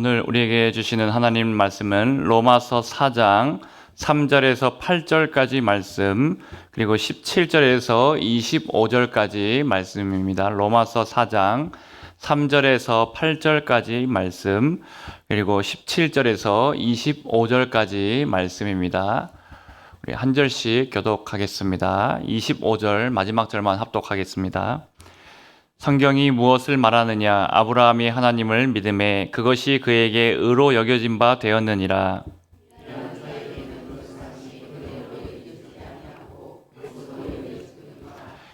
오늘 우리에게 주시는 하나님 말씀은 로마서 4장 3절에서 8절까지 말씀, 그리고 17절에서 25절까지 말씀입니다. 로마서 4장 3절에서 8절까지 말씀, 그리고 17절에서 25절까지 말씀입니다. 우리 한 절씩 교독하겠습니다. 25절 마지막 절만 합독하겠습니다. 성경이 무엇을 말하느냐? 아브라함이 하나님을 믿음에 그것이 그에게 의로 여겨진 바 되었느니라.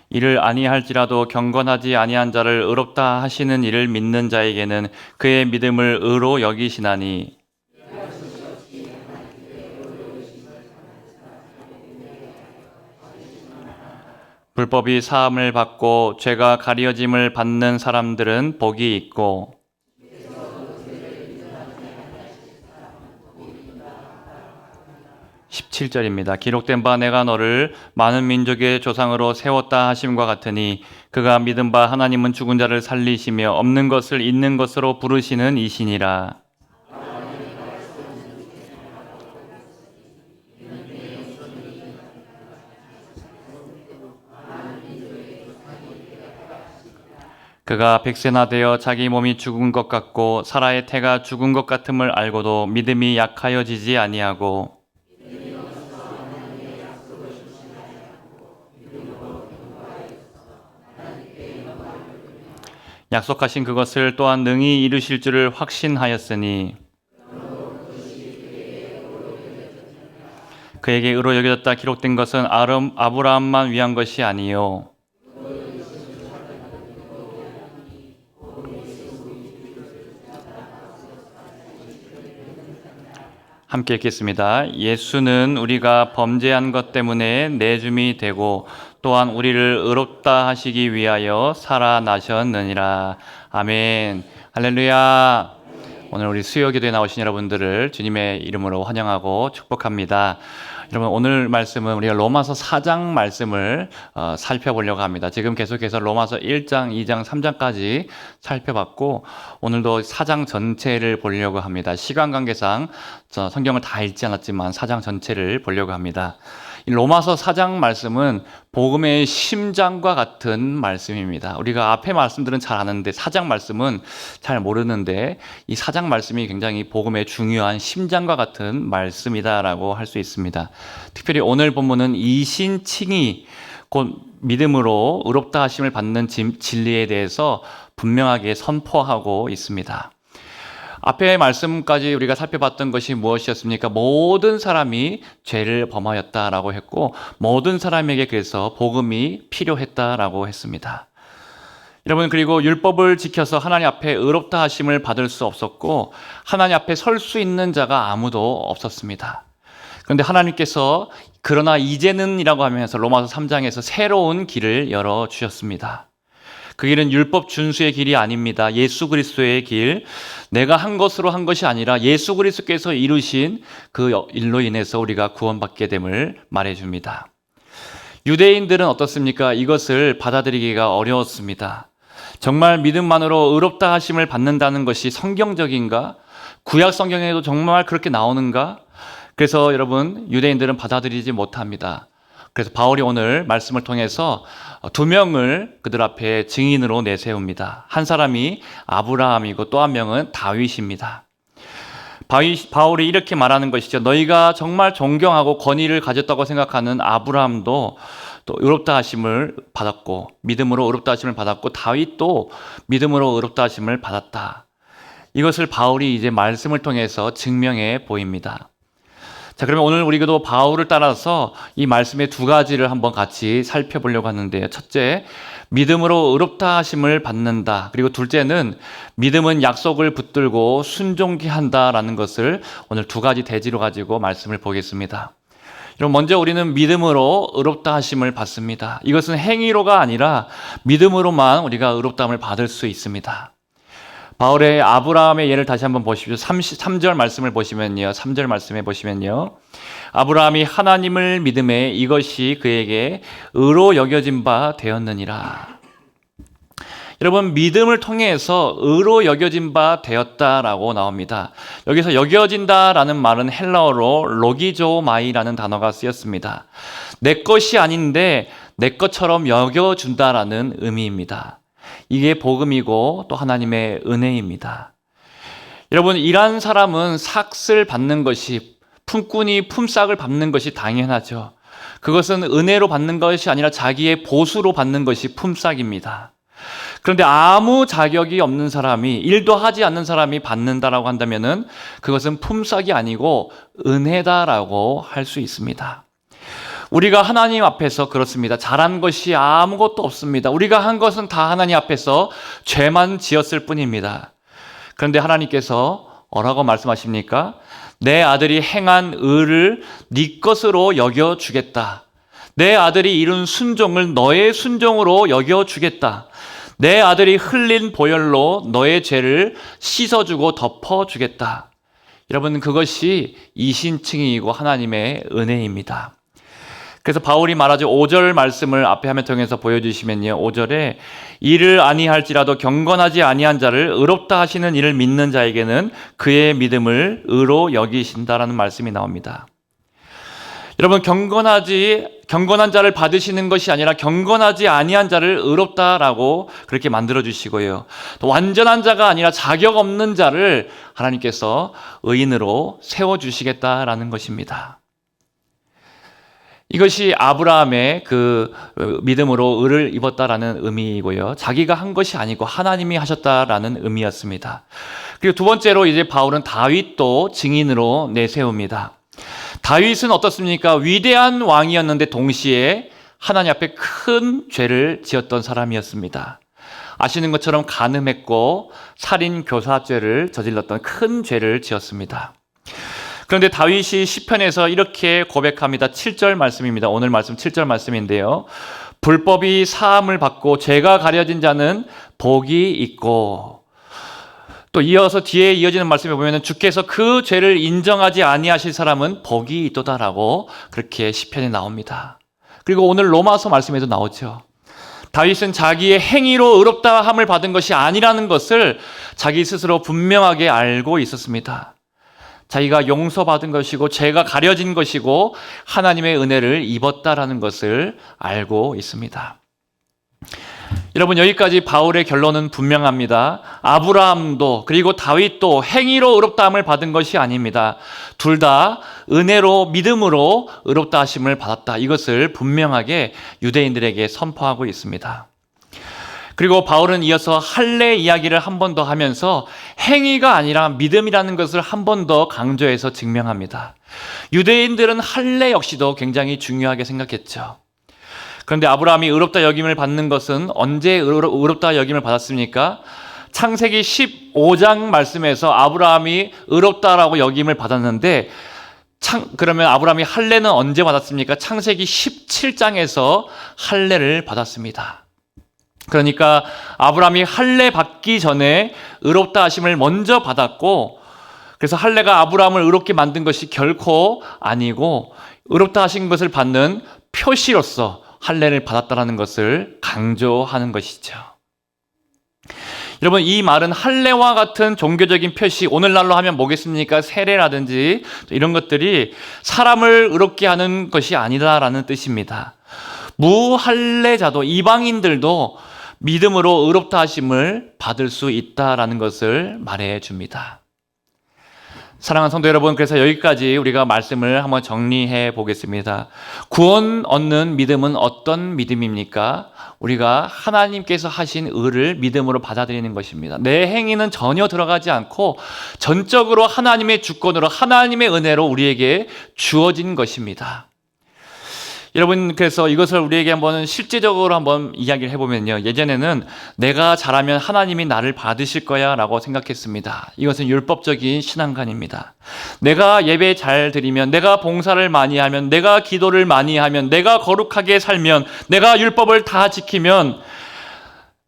이를 아니할지라도 경건하지 아니한 자를 의롭다 하시는 이를 믿는 자에게는 그의 믿음을 의로 여기시나니. 불법이 사함을 받고 죄가 가려짐을 받는 사람들은 복이 있고, 17절입니다. 기록된 바 내가 너를 많은 민족의 조상으로 세웠다 하심과 같으니 그가 믿은 바 하나님은 죽은 자를 살리시며 없는 것을 있는 것으로 부르시는 이시니라. 그가 백세나 되어 자기 몸이 죽은 것 같고 사라의 태가 죽은 것 같음을 알고도 믿음이 약하여지지 아니하고, 약속하신 그것을 또한 능히 이루실 줄을 확신하였으니 그에게 의로 여겨졌다 기록된 것은 아브라함만 위한 것이 아니요 함께 읽겠습니다. 예수는 우리가 범죄한 것 때문에 내줌이 되고 또한 우리를 의롭다 하시기 위하여 살아나셨느니라. 아멘. 할렐루야. 오늘 우리 수요기도에 나오신 여러분들을 주님의 이름으로 환영하고 축복합니다. 여러분, 오늘 말씀은 우리가 로마서 4장 말씀을 살펴보려고 합니다. 지금 계속해서 로마서 1장, 2장, 3장까지 살펴봤고 오늘도 4장 전체를 보려고 합니다. 시간 관계상 성경을 다 읽지 않았지만 4장 전체를 보려고 합니다. 이 로마서 4장 말씀은 복음의 심장과 같은 말씀입니다. 우리가 앞에 말씀들은 잘 아는데 4장 말씀은 잘 모르는데 이 4장 말씀이 굉장히 복음의 중요한 심장과 같은 말씀이다라고 할 수 있습니다. 특별히 오늘 본문은 이신칭이 곧 믿음으로 의롭다 하심을 받는 진리에 대해서 분명하게 선포하고 있습니다. 앞에 말씀까지 우리가 살펴봤던 것이 무엇이었습니까? 모든 사람이 죄를 범하였다라고 했고 모든 사람에게 그래서 복음이 필요했다라고 했습니다. 여러분, 그리고 율법을 지켜서 하나님 앞에 의롭다 하심을 받을 수 없었고 하나님 앞에 설 수 있는 자가 아무도 없었습니다. 그런데 하나님께서 그러나 이제는 이라고 하면서 로마서 3장에서 새로운 길을 열어주셨습니다. 그 길은 율법 준수의 길이 아닙니다. 예수 그리스도의 길, 내가 한 것으로 한 것이 아니라 예수 그리스도께서 이루신 그 일로 인해서 우리가 구원받게 됨을 말해줍니다. 유대인들은 어떻습니까? 이것을 받아들이기가 어려웠습니다. 정말 믿음만으로 의롭다 하심을 받는다는 것이 성경적인가? 구약 성경에도 정말 그렇게 나오는가? 그래서 여러분, 유대인들은 받아들이지 못합니다. 그래서 바울이 오늘 말씀을 통해서 두 명을 그들 앞에 증인으로 내세웁니다. 한 사람이 아브라함이고 또 한 명은 다윗입니다. 바울이 이렇게 말하는 것이죠. 너희가 정말 존경하고 권위를 가졌다고 생각하는 아브라함도 또 의롭다 하심을 받았고 믿음으로 의롭다 하심을 받았고 다윗도 믿음으로 의롭다 하심을 받았다. 이것을 바울이 이제 말씀을 통해서 증명해 보입니다. 자, 그러면 오늘 우리도 바울을 따라서 이 말씀의 두 가지를 한번 같이 살펴보려고 하는데요. 첫째, 믿음으로 의롭다 하심을 받는다. 그리고 둘째는 믿음은 약속을 붙들고 순종케 한다라는 것을 오늘 두 가지 대지로 가지고 말씀을 보겠습니다. 여러분, 먼저 우리는 믿음으로 의롭다 하심을 받습니다. 이것은 행위로가 아니라 믿음으로만 우리가 의롭다함을 받을 수 있습니다. 바울의 아브라함의 예를 다시 한번 보십시오. 3절 말씀을 보시면요. 3절 말씀에 보시면요. 아브라함이 하나님을 믿음에 이것이 그에게 의로 여겨진 바 되었느니라. 여러분, 믿음을 통해서 의로 여겨진 바 되었다라고 나옵니다. 여기서 여겨진다라는 말은 헬라어로 로기조마이라는 단어가 쓰였습니다. 내 것이 아닌데 내 것처럼 여겨준다라는 의미입니다. 이게 복음이고 또 하나님의 은혜입니다. 여러분, 이런 사람은 삭을 받는 것이, 품꾼이 품삯을 받는 것이 당연하죠. 그것은 은혜로 받는 것이 아니라 자기의 보수로 받는 것이 품삯입니다. 그런데 아무 자격이 없는 사람이, 일도 하지 않는 사람이 받는다라고 한다면은 그것은 품삯이 아니고 은혜다라고 할 수 있습니다. 우리가 하나님 앞에서 그렇습니다. 잘한 것이 아무것도 없습니다. 우리가 한 것은 다 하나님 앞에서 죄만 지었을 뿐입니다. 그런데 하나님께서 뭐라고 말씀하십니까? 내 아들이 행한 의를 네 것으로 여겨주겠다. 내 아들이 이룬 순종을 너의 순종으로 여겨주겠다. 내 아들이 흘린 보혈로 너의 죄를 씻어주고 덮어주겠다. 여러분, 그것이 이신칭이고 하나님의 은혜입니다. 그래서 바울이 말하죠. 5절 말씀을 앞에 화면 통해서 보여주시면요. 5절에 이를 아니할지라도 경건하지 아니한 자를 의롭다 하시는 이를 믿는 자에게는 그의 믿음을 의로 여기신다라는 말씀이 나옵니다. 여러분, 경건한 자를 받으시는 것이 아니라 경건하지 아니한 자를 의롭다라고 그렇게 만들어 주시고요. 또 완전한 자가 아니라 자격 없는 자를 하나님께서 의인으로 세워 주시겠다라는 것입니다. 이것이 아브라함의 그 믿음으로 의를 입었다라는 의미이고요. 자기가 한 것이 아니고 하나님이 하셨다라는 의미였습니다. 그리고 두 번째로 이제 바울은 다윗도 증인으로 내세웁니다. 다윗은 어떻습니까? 위대한 왕이었는데 동시에 하나님 앞에 큰 죄를 지었던 사람이었습니다. 아시는 것처럼 간음했고 살인 교사죄를 저질렀던 큰 죄를 지었습니다. 그런데 다윗이 시편에서 이렇게 고백합니다. 7절 말씀입니다. 오늘 말씀 7절 말씀인데요. 불법이 사함을 받고 죄가 가려진 자는 복이 있고, 또 이어서 뒤에 이어지는 말씀에 보면 주께서 그 죄를 인정하지 아니하실 사람은 복이 있도다라고 그렇게 시편에 나옵니다. 그리고 오늘 로마서 말씀에도 나오죠. 다윗은 자기의 행위로 의롭다 함을 받은 것이 아니라는 것을 자기 스스로 분명하게 알고 있었습니다. 자기가 용서받은 것이고 죄가 가려진 것이고 하나님의 은혜를 입었다라는 것을 알고 있습니다. 여러분, 여기까지 바울의 결론은 분명합니다. 아브라함도 그리고 다윗도 행위로 의롭다 함을 받은 것이 아닙니다. 둘 다 은혜로, 믿음으로 의롭다 하심을 받았다. 이것을 분명하게 유대인들에게 선포하고 있습니다. 그리고 바울은 이어서 할례 이야기를 한 번 더 하면서 행위가 아니라 믿음이라는 것을 한 번 더 강조해서 증명합니다. 유대인들은 할례 역시도 굉장히 중요하게 생각했죠. 그런데 아브라함이 의롭다 여김을 받는 것은 언제 의롭다 여김을 받았습니까? 창세기 15장 말씀에서 아브라함이 의롭다라고 여김을 받았는데, 그러면 아브라함이 할례는 언제 받았습니까? 창세기 17장에서 할례를 받았습니다. 그러니까 아브라함이 할례 받기 전에 의롭다 하심을 먼저 받았고, 그래서 할례가 아브라함을 의롭게 만든 것이 결코 아니고 의롭다 하신 것을 받는 표시로서 할례를 받았다는 것을 강조하는 것이죠. 여러분, 이 말은 할례와 같은 종교적인 표시, 오늘날로 하면 뭐겠습니까? 세례라든지 이런 것들이 사람을 의롭게 하는 것이 아니다라는 뜻입니다. 무할례자도, 이방인들도 믿음으로 의롭다 하심을 받을 수 있다라는 것을 말해 줍니다. 사랑하는 성도 여러분, 그래서 여기까지 우리가 말씀을 한번 정리해 보겠습니다. 구원 얻는 믿음은 어떤 믿음입니까? 우리가 하나님께서 하신 의를 믿음으로 받아들이는 것입니다. 내 행위는 전혀 들어가지 않고 전적으로 하나님의 주권으로, 하나님의 은혜로 우리에게 주어진 것입니다. 여러분, 그래서 이것을 우리에게 한번 실제적으로 한번 이야기를 해보면요. 예전에는 내가 잘하면 하나님이 나를 받으실 거야 라고 생각했습니다. 이것은 율법적인 신앙관입니다. 내가 예배 잘 드리면, 내가 봉사를 많이 하면, 내가 기도를 많이 하면, 내가 거룩하게 살면, 내가 율법을 다 지키면,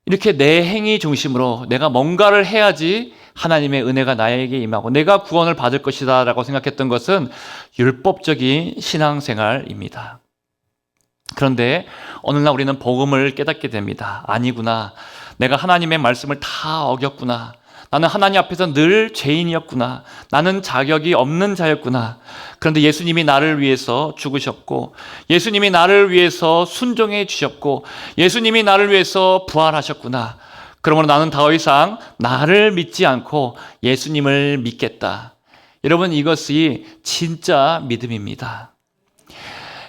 이렇게 내 행위 중심으로 내가 뭔가를 해야지 하나님의 은혜가 나에게 임하고 내가 구원을 받을 것이다 라고 생각했던 것은 율법적인 신앙생활입니다. 그런데 어느 날 우리는 복음을 깨닫게 됩니다. 아니구나. 내가 하나님의 말씀을 다 어겼구나. 나는 하나님 앞에서 늘 죄인이었구나. 나는 자격이 없는 자였구나. 그런데 예수님이 나를 위해서 죽으셨고, 예수님이 나를 위해서 순종해 주셨고, 예수님이 나를 위해서 부활하셨구나. 그러므로 나는 더 이상 나를 믿지 않고 예수님을 믿겠다. 여러분, 이것이 진짜 믿음입니다.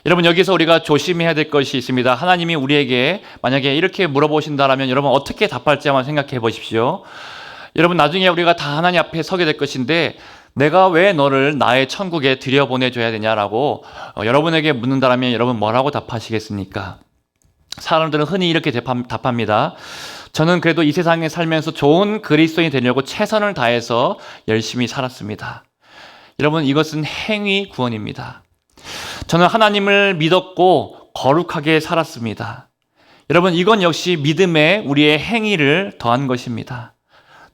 여러분, 여기서 우리가 조심해야 될 것이 있습니다. 하나님이 우리에게 만약에 이렇게 물어보신다면 여러분 어떻게 답할지 한번 생각해 보십시오. 여러분, 나중에 우리가 다 하나님 앞에 서게 될 것인데 내가 왜 너를 나의 천국에 들여보내줘야 되냐라고 여러분에게 묻는다면 여러분 뭐라고 답하시겠습니까? 사람들은 흔히 이렇게 답합니다. 저는 그래도 이 세상에 살면서 좋은 그리스도인이 되려고 최선을 다해서 열심히 살았습니다. 여러분, 이것은 행위 구원입니다. 저는 하나님을 믿었고 거룩하게 살았습니다. 여러분, 이건 역시 믿음에 우리의 행위를 더한 것입니다.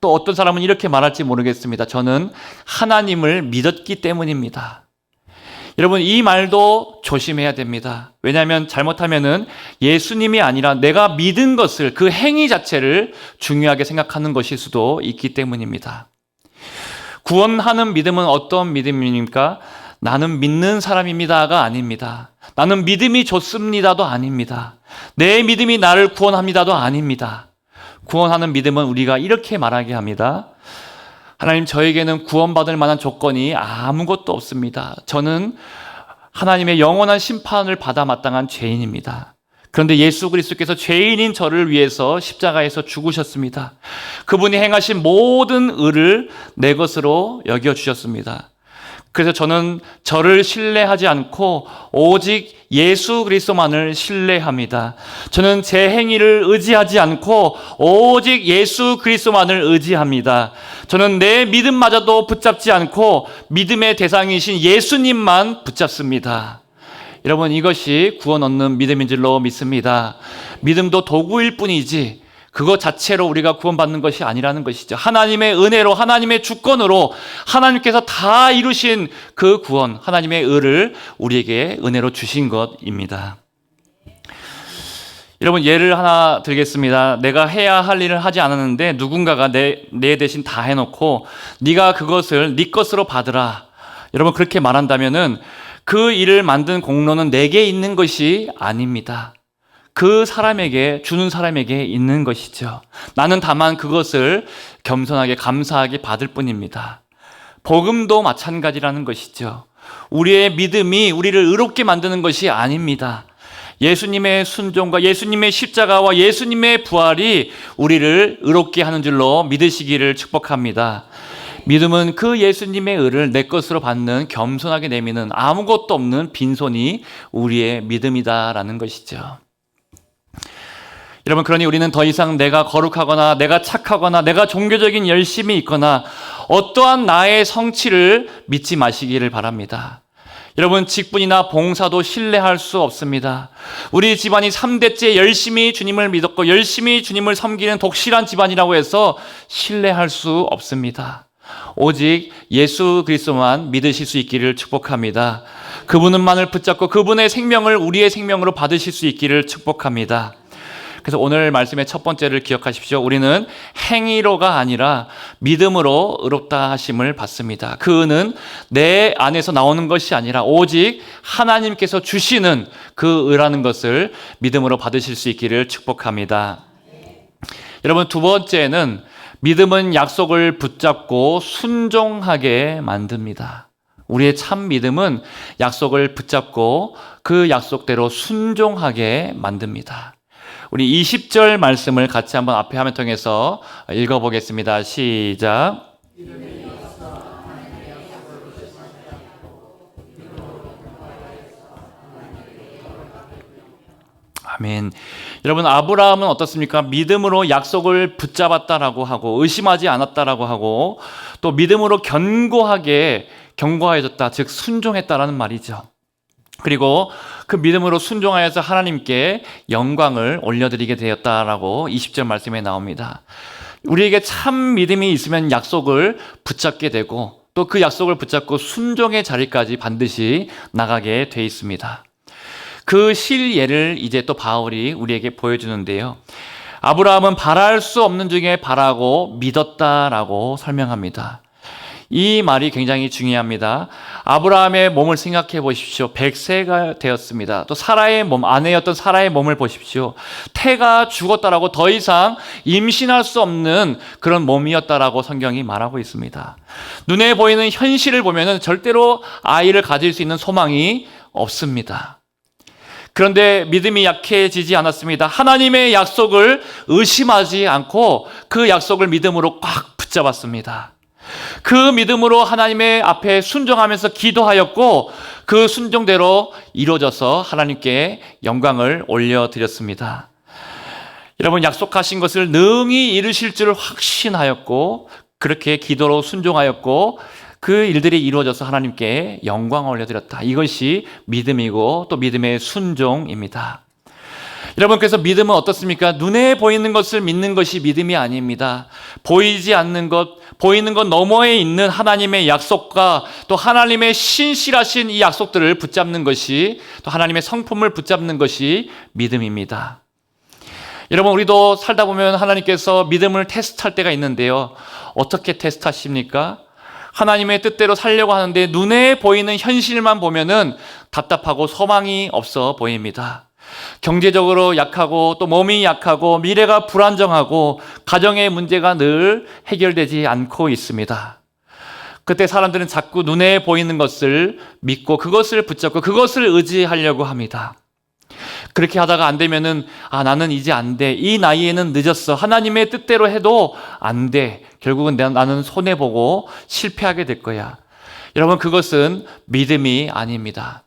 또 어떤 사람은 이렇게 말할지 모르겠습니다. 저는 하나님을 믿었기 때문입니다. 여러분, 이 말도 조심해야 됩니다. 왜냐하면 잘못하면은 예수님이 아니라 내가 믿은 것을, 그 행위 자체를 중요하게 생각하는 것일 수도 있기 때문입니다. 구원하는 믿음은 어떤 믿음입니까? 나는 믿는 사람입니다가 아닙니다. 나는 믿음이 좋습니다도 아닙니다. 내 믿음이 나를 구원합니다도 아닙니다. 구원하는 믿음은 우리가 이렇게 말하게 합니다. 하나님, 저에게는 구원받을 만한 조건이 아무것도 없습니다. 저는 하나님의 영원한 심판을 받아 마땅한 죄인입니다. 그런데 예수 그리스도께서 죄인인 저를 위해서 십자가에서 죽으셨습니다. 그분이 행하신 모든 의를 내 것으로 여겨주셨습니다. 그래서 저는 저를 신뢰하지 않고 오직 예수 그리스도만을 신뢰합니다. 저는 제 행위를 의지하지 않고 오직 예수 그리스도만을 의지합니다. 저는 내 믿음마저도 붙잡지 않고 믿음의 대상이신 예수님만 붙잡습니다. 여러분, 이것이 구원 얻는 믿음인 줄로 믿습니다. 믿음도 도구일 뿐이지 그것 자체로 우리가 구원받는 것이 아니라는 것이죠. 하나님의 은혜로, 하나님의 주권으로 하나님께서 다 이루신 그 구원, 하나님의 의를 우리에게 은혜로 주신 것입니다. 여러분, 예를 하나 들겠습니다. 내가 해야 할 일을 하지 않았는데 누군가가 내 대신 다 해놓고 네가 그것을 네 것으로 받으라. 여러분, 그렇게 말한다면은 그 일을 만든 공로는 내게 있는 것이 아닙니다. 그 사람에게, 주는 사람에게 있는 것이죠. 나는 다만 그것을 겸손하게 감사하게 받을 뿐입니다. 복음도 마찬가지라는 것이죠. 우리의 믿음이 우리를 의롭게 만드는 것이 아닙니다. 예수님의 순종과 예수님의 십자가와 예수님의 부활이 우리를 의롭게 하는 줄로 믿으시기를 축복합니다. 믿음은 그 예수님의 의를 내 것으로 받는, 겸손하게 내미는, 아무것도 없는 빈손이 우리의 믿음이다라는 것이죠. 여러분, 그러니 우리는 더 이상 내가 거룩하거나 내가 착하거나 내가 종교적인 열심이 있거나 어떠한 나의 성취를 믿지 마시기를 바랍니다. 여러분, 직분이나 봉사도 신뢰할 수 없습니다. 우리 집안이 3대째 열심히 주님을 믿었고 열심히 주님을 섬기는 독실한 집안이라고 해서 신뢰할 수 없습니다. 오직 예수 그리스도만 믿으실 수 있기를 축복합니다. 그분만을 붙잡고 그분의 생명을 우리의 생명으로 받으실 수 있기를 축복합니다. 그래서 오늘 말씀의 첫 번째를 기억하십시오. 우리는 행위로가 아니라 믿음으로 의롭다 하심을 받습니다. 그 의는 내 안에서 나오는 것이 아니라 오직 하나님께서 주시는 그 의라는 것을 믿음으로 받으실 수 있기를 축복합니다. 여러분, 두 번째는 믿음은 약속을 붙잡고 순종하게 만듭니다. 우리의 참 믿음은 약속을 붙잡고 그 약속대로 순종하게 만듭니다. 우리 20절 말씀을 같이 한번 앞에 화면 통해서 읽어보겠습니다. 시작. 아멘. 여러분, 아브라함은 어떻습니까? 믿음으로 약속을 붙잡았다라고 하고 의심하지 않았다라고 하고 또 믿음으로 견고해졌다, 즉 순종했다라는 말이죠. 그리고 그 믿음으로 순종하여서 하나님께 영광을 올려드리게 되었다라고 20절 말씀에 나옵니다. 우리에게 참 믿음이 있으면 약속을 붙잡게 되고 또 그 약속을 붙잡고 순종의 자리까지 반드시 나가게 돼 있습니다. 그 실예를 이제 또 바울이 우리에게 보여주는데요. 아브라함은 바랄 수 없는 중에 바라고 믿었다라고 설명합니다. 이 말이 굉장히 중요합니다. 아브라함의 몸을 생각해 보십시오. 100세가 되었습니다. 또 사라의 몸, 아내였던 사라의 몸을 보십시오. 태가 죽었다라고 더 이상 임신할 수 없는 그런 몸이었다라고 성경이 말하고 있습니다. 눈에 보이는 현실을 보면은 절대로 아이를 가질 수 있는 소망이 없습니다. 그런데 믿음이 약해지지 않았습니다. 하나님의 약속을 의심하지 않고 그 약속을 믿음으로 꽉 붙잡았습니다. 그 믿음으로 하나님의 앞에 순종하면서 기도하였고 그 순종대로 이루어져서 하나님께 영광을 올려드렸습니다. 여러분, 약속하신 것을 능히 이루실 줄 확신하였고 그렇게 기도로 순종하였고 그 일들이 이루어져서 하나님께 영광을 올려드렸다. 이것이 믿음이고 또 믿음의 순종입니다. 여러분, 그래서 믿음은 어떻습니까? 눈에 보이는 것을 믿는 것이 믿음이 아닙니다. 보이지 않는 것, 보이는 것 너머에 있는 하나님의 약속과 또 하나님의 신실하신 이 약속들을 붙잡는 것이, 또 하나님의 성품을 붙잡는 것이 믿음입니다. 여러분, 우리도 살다 보면 하나님께서 믿음을 테스트할 때가 있는데요. 어떻게 테스트하십니까? 하나님의 뜻대로 살려고 하는데 눈에 보이는 현실만 보면은 답답하고 소망이 없어 보입니다. 경제적으로 약하고 또 몸이 약하고 미래가 불안정하고 가정의 문제가 늘 해결되지 않고 있습니다. 그때 사람들은 자꾸 눈에 보이는 것을 믿고 그것을 붙잡고 그것을 의지하려고 합니다. 그렇게 하다가 안 되면은 나는 이제 안 돼. 이 나이에는 늦었어. 하나님의 뜻대로 해도 안 돼. 결국은 나는 손해보고 실패하게 될 거야. 여러분, 그것은 믿음이 아닙니다.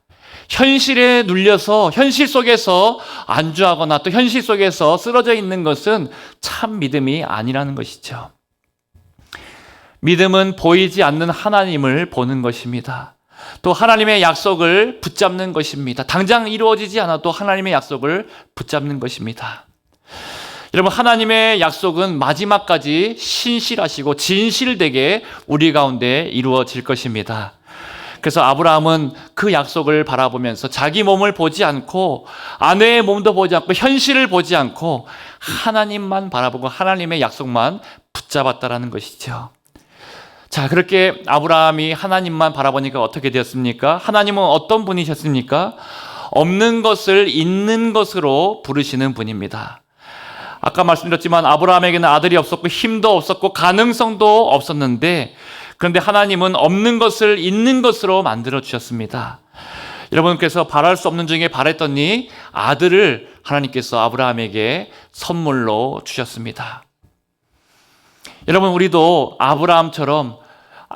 현실에 눌려서 현실 속에서 안주하거나 또 현실 속에서 쓰러져 있는 것은 참 믿음이 아니라는 것이죠. 믿음은 보이지 않는 하나님을 보는 것입니다. 또 하나님의 약속을 붙잡는 것입니다. 당장 이루어지지 않아도 하나님의 약속을 붙잡는 것입니다. 여러분, 하나님의 약속은 마지막까지 신실하시고 진실되게 우리 가운데 이루어질 것입니다. 그래서 아브라함은 그 약속을 바라보면서 자기 몸을 보지 않고 아내의 몸도 보지 않고 현실을 보지 않고 하나님만 바라보고 하나님의 약속만 붙잡았다라는 것이죠. 자, 그렇게 아브라함이 하나님만 바라보니까 어떻게 되었습니까? 하나님은 어떤 분이셨습니까? 없는 것을 있는 것으로 부르시는 분입니다. 아까 말씀드렸지만 아브라함에게는 아들이 없었고 힘도 없었고 가능성도 없었는데, 그런데 하나님은 없는 것을 있는 것으로 만들어 주셨습니다. 여러분께서 바랄 수 없는 중에 바랬더니 아들을 하나님께서 아브라함에게 선물로 주셨습니다. 여러분, 우리도 아브라함처럼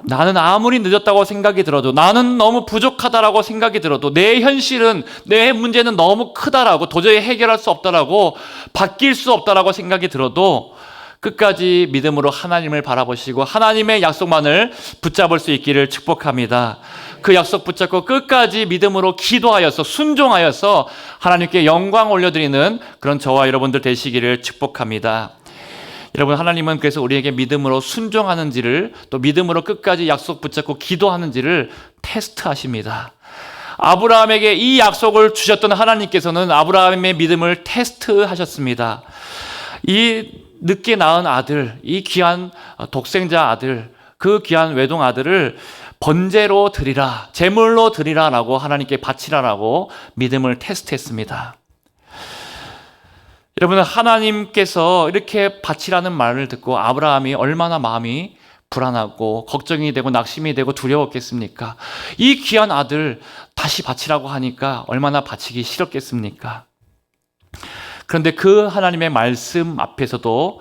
나는 아무리 늦었다고 생각이 들어도, 나는 너무 부족하다라고 생각이 들어도, 내 현실은, 내 문제는 너무 크다라고, 도저히 해결할 수 없다라고, 바뀔 수 없다라고 생각이 들어도 끝까지 믿음으로 하나님을 바라보시고 하나님의 약속만을 붙잡을 수 있기를 축복합니다. 그 약속 붙잡고 끝까지 믿음으로 기도하여서 순종하여서 하나님께 영광 올려드리는 그런 저와 여러분들 되시기를 축복합니다. 여러분, 하나님은 그래서 우리에게 믿음으로 순종하는지를, 또 믿음으로 끝까지 약속 붙잡고 기도하는지를 테스트하십니다. 아브라함에게 이 약속을 주셨던 하나님께서는 아브라함의 믿음을 테스트하셨습니다. 이 늦게 낳은 아들, 이 귀한 독생자 아들, 그 귀한 외동 아들을 번제로 드리라, 제물로 드리라라고 하나님께 바치라라고 믿음을 테스트했습니다. 여러분, 하나님께서 이렇게 바치라는 말을 듣고 아브라함이 얼마나 마음이 불안하고 걱정이 되고 낙심이 되고 두려웠겠습니까? 이 귀한 아들 다시 바치라고 하니까 얼마나 바치기 싫었겠습니까? 그런데 그 하나님의 말씀 앞에서도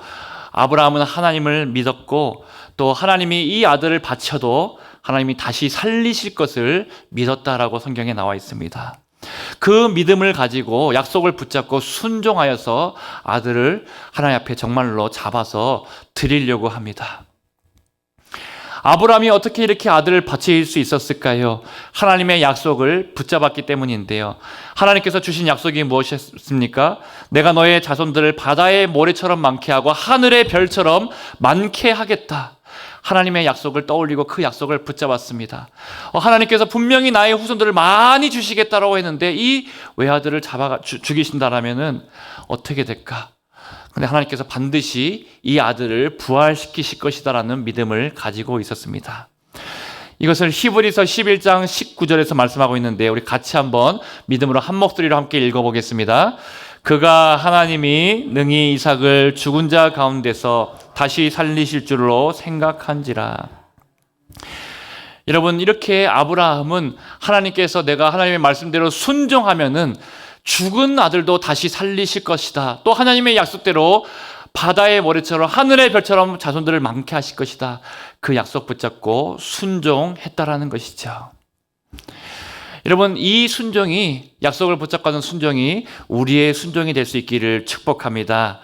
아브라함은 하나님을 믿었고, 또 하나님이 이 아들을 바쳐도 하나님이 다시 살리실 것을 믿었다라고 성경에 나와 있습니다. 그 믿음을 가지고 약속을 붙잡고 순종하여서 아들을 하나님 앞에 정말로 잡아서 드리려고 합니다. 아브라함이 어떻게 이렇게 아들을 바칠 수 있었을까요? 하나님의 약속을 붙잡았기 때문인데요. 하나님께서 주신 약속이 무엇이었습니까? 내가 너의 자손들을 바다의 모래처럼 많게 하고 하늘의 별처럼 많게 하겠다. 하나님의 약속을 떠올리고 그 약속을 붙잡았습니다. 하나님께서 분명히 나의 후손들을 많이 주시겠다라고 했는데 이 외아들을 죽이신다라면은 어떻게 될까? 근데 하나님께서 반드시 이 아들을 부활시키실 것이다라는 믿음을 가지고 있었습니다. 이것을 히브리서 11장 19절에서 말씀하고 있는데 우리 같이 한번 믿음으로 한 목소리로 함께 읽어보겠습니다. 그가 하나님이 능히 이삭을 죽은 자 가운데서 다시 살리실 줄로 생각한지라. 여러분, 이렇게 아브라함은 하나님께서 내가 하나님의 말씀대로 순종하면은 죽은 아들도 다시 살리실 것이다. 또 하나님의 약속대로 바다의 모래처럼 하늘의 별처럼 자손들을 많게 하실 것이다. 그 약속 붙잡고 순종했다라는 것이죠. 여러분, 이 순종이, 약속을 붙잡고 하는 순종이 우리의 순종이 될 수 있기를 축복합니다.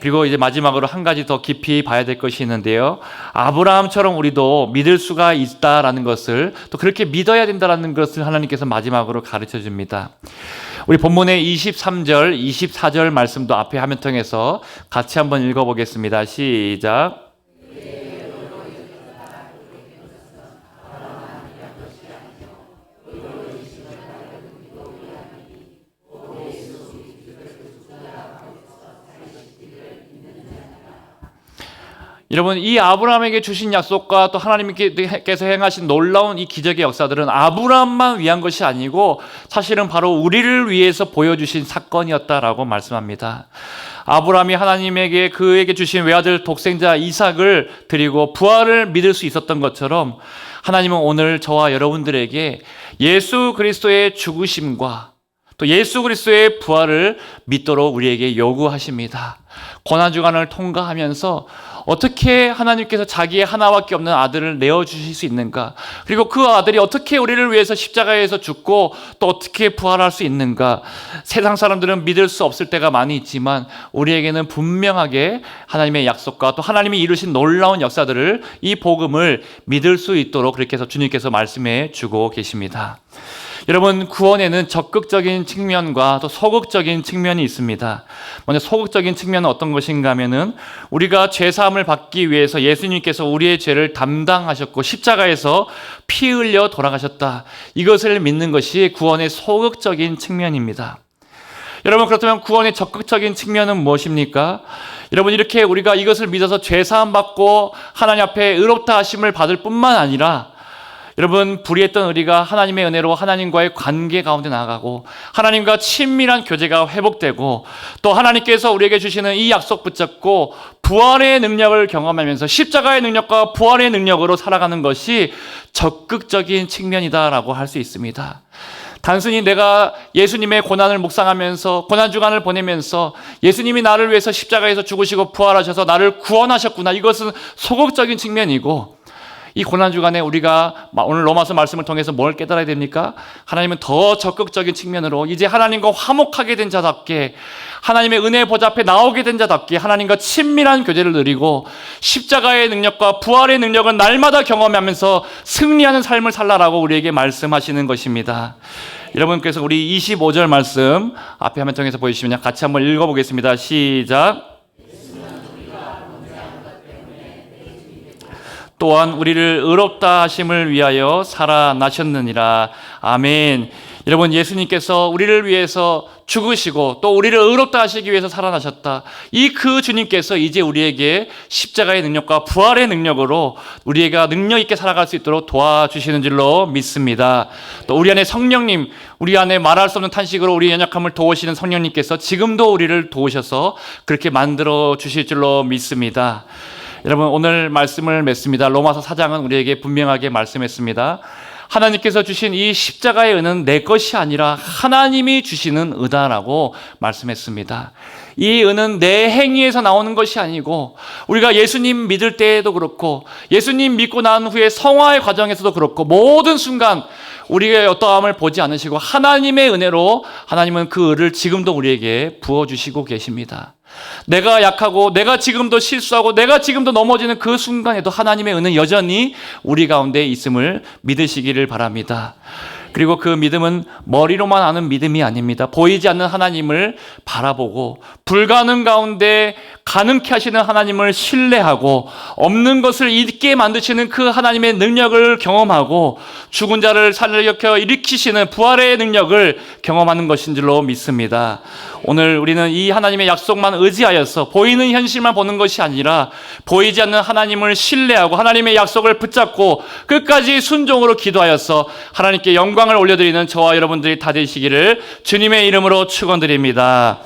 그리고 이제 마지막으로 한 가지 더 깊이 봐야 될 것이 있는데요. 아브라함처럼 우리도 믿을 수가 있다라는 것을, 또 그렇게 믿어야 된다라는 것을 하나님께서 마지막으로 가르쳐 줍니다. 우리 본문의 23절, 24절 말씀도 앞에 화면통해서 같이 한번 읽어보겠습니다. 시작. 여러분, 이 아브라함에게 주신 약속과 또 하나님께서 행하신 놀라운 이 기적의 역사들은 아브라함만 위한 것이 아니고 사실은 바로 우리를 위해서 보여주신 사건이었다라고 말씀합니다. 아브라함이 하나님에게 그에게 주신 외아들 독생자 이삭을 드리고 부활을 믿을 수 있었던 것처럼 하나님은 오늘 저와 여러분들에게 예수 그리스도의 죽으심과 또 예수 그리스도의 부활을 믿도록 우리에게 요구하십니다. 고난주간을 통과하면서 어떻게 하나님께서 자기의 하나밖에 없는 아들을 내어주실 수 있는가, 그리고 그 아들이 어떻게 우리를 위해서 십자가에서 죽고 또 어떻게 부활할 수 있는가. 세상 사람들은 믿을 수 없을 때가 많이 있지만 우리에게는 분명하게 하나님의 약속과 또 하나님이 이루신 놀라운 역사들을, 이 복음을 믿을 수 있도록 그렇게 해서 주님께서 말씀해 주고 계십니다. 여러분, 구원에는 적극적인 측면과 또 소극적인 측면이 있습니다. 먼저 소극적인 측면은 어떤 것인가 하면은 우리가 죄사함을 받기 위해서 예수님께서 우리의 죄를 담당하셨고 십자가에서 피 흘려 돌아가셨다. 이것을 믿는 것이 구원의 소극적인 측면입니다. 여러분, 그렇다면 구원의 적극적인 측면은 무엇입니까? 여러분, 이렇게 우리가 이것을 믿어서 죄사함 받고 하나님 앞에 의롭다 하심을 받을 뿐만 아니라 여러분, 불의했던 우리가 하나님의 은혜로 하나님과의 관계 가운데 나아가고 하나님과 친밀한 교제가 회복되고 또 하나님께서 우리에게 주시는 이 약속 붙잡고 부활의 능력을 경험하면서 십자가의 능력과 부활의 능력으로 살아가는 것이 적극적인 측면이다라고 할 수 있습니다. 단순히 내가 예수님의 고난을 묵상하면서 고난주간을 보내면서 예수님이 나를 위해서 십자가에서 죽으시고 부활하셔서 나를 구원하셨구나, 이것은 소극적인 측면이고, 이 고난주간에 우리가 오늘 로마서 말씀을 통해서 뭘 깨달아야 됩니까? 하나님은 더 적극적인 측면으로 이제 하나님과 화목하게 된 자답게, 하나님의 은혜의 보좌 앞에 나오게 된 자답게 하나님과 친밀한 교제를 누리고 십자가의 능력과 부활의 능력을 날마다 경험하면서 승리하는 삶을 살라라고 우리에게 말씀하시는 것입니다. 여러분께서 우리 25절 말씀 앞에 화면 통해서 보여주시면 같이 한번 읽어보겠습니다. 시작. 또한 우리를 의롭다 하심을 위하여 살아나셨느니라. 아멘. 여러분, 예수님께서 우리를 위해서 죽으시고 또 우리를 의롭다 하시기 위해서 살아나셨다. 이 그 주님께서 이제 우리에게 십자가의 능력과 부활의 능력으로 우리가 능력 있게 살아갈 수 있도록 도와주시는 줄로 믿습니다. 또 우리 안에 성령님, 우리 안에 말할 수 없는 탄식으로 우리 연약함을 도우시는 성령님께서 지금도 우리를 도우셔서 그렇게 만들어 주실 줄로 믿습니다. 여러분, 오늘 말씀을 맺습니다. 로마서 4장은 우리에게 분명하게 말씀했습니다. 하나님께서 주신 이 십자가의 은은 내 것이 아니라 하나님이 주시는 의다라고 말씀했습니다. 이 은은 내 행위에서 나오는 것이 아니고 우리가 예수님 믿을 때에도 그렇고 예수님 믿고 난 후에 성화의 과정에서도 그렇고 모든 순간 우리의 어떠함을 보지 않으시고 하나님의 은혜로 하나님은 그 의를 지금도 우리에게 부어주시고 계십니다. 내가 약하고 내가 지금도 실수하고 내가 지금도 넘어지는 그 순간에도 하나님의 은혜는 여전히 우리 가운데 있음을 믿으시기를 바랍니다. 그리고 그 믿음은 머리로만 아는 믿음이 아닙니다. 보이지 않는 하나님을 바라보고 불가능 가운데 가능케 하시는 하나님을 신뢰하고 없는 것을 있게 만드시는 그 하나님의 능력을 경험하고 죽은 자를 살려 일으키시는 부활의 능력을 경험하는 것인 줄로 믿습니다. 오늘 우리는 이 하나님의 약속만 의지하여서 보이는 현실만 보는 것이 아니라 보이지 않는 하나님을 신뢰하고 하나님의 약속을 붙잡고 끝까지 순종으로 기도하여서 하나님께 영광을 올려드리는 저와 여러분들이 다 되시기를 주님의 이름으로 축원드립니다.